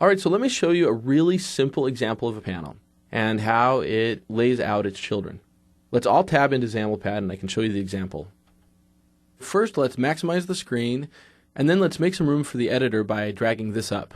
All right, so let me show you a really simple example of a panel and how it lays out its children. Let's all tab into XAMLPad and I can show you the example. First, let's maximize the screen, and then let's make some room for the editor by dragging this up.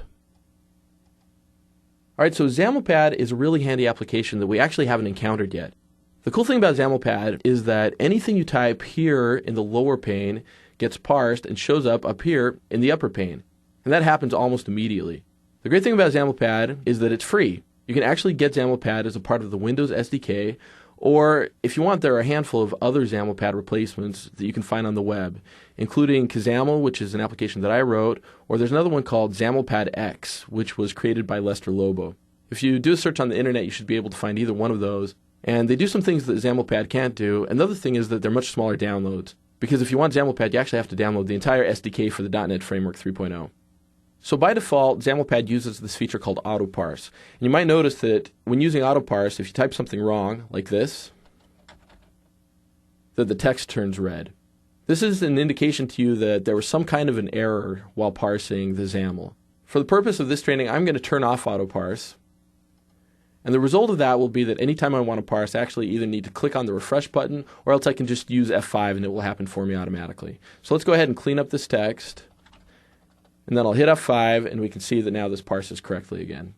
All right, so XAMLPad is a really handy application that we actually haven't encountered yet. The cool thing about XAMLPad is that anything you type here in the lower pane gets parsed and shows up here in the upper pane. And that happens almost immediately. The great thing about XAMLPad is that it's free. You can actually get XAMLPad as a part of the Windows SDK, or if you want, there are a handful of other XAMLPad replacements that you can find on the web, including Kazaml, which is an application that I wrote, or there's another one called XAMLPad X, which was created by Lester Lobo. If you do a search on the internet, you should be able to find either one of those. And they do some things that XAMLPad can't do. Another thing is that they're much smaller downloads, because if you want XAMLPad, you actually have to download the entire SDK for the .NET Framework 3.0. So by default, XAMLPad uses this feature called autoparse. And you might notice that when using autoparse, if you type something wrong, like this, that the text turns red. This is an indication to you that there was some kind of an error while parsing the XAML. For the purpose of this training, I'm going to turn off autoparse. And the result of that will be that anytime I want to parse, I actually either need to click on the refresh button, or else I can just use F5 and it will happen for me automatically. So let's go ahead and clean up this text. And then I'll hit F5 and we can see that now this parses correctly again.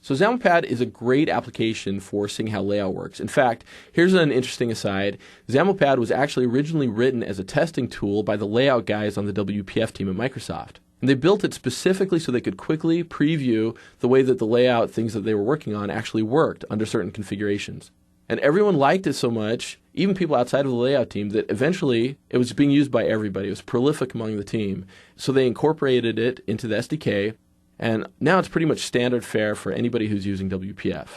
So XAMLPad is a great application for seeing how layout works. In fact, here's an interesting aside. XAMLPad was actually originally written as a testing tool by the layout guys on the WPF team at Microsoft. And they built it specifically so they could quickly preview the way that the layout things that they were working on actually worked under certain configurations. And everyone liked it so much, even people outside of the layout team, that eventually it was being used by everybody. It was prolific among the team. So they incorporated it into the SDK, and now it's pretty much standard fare for anybody who's using WPF.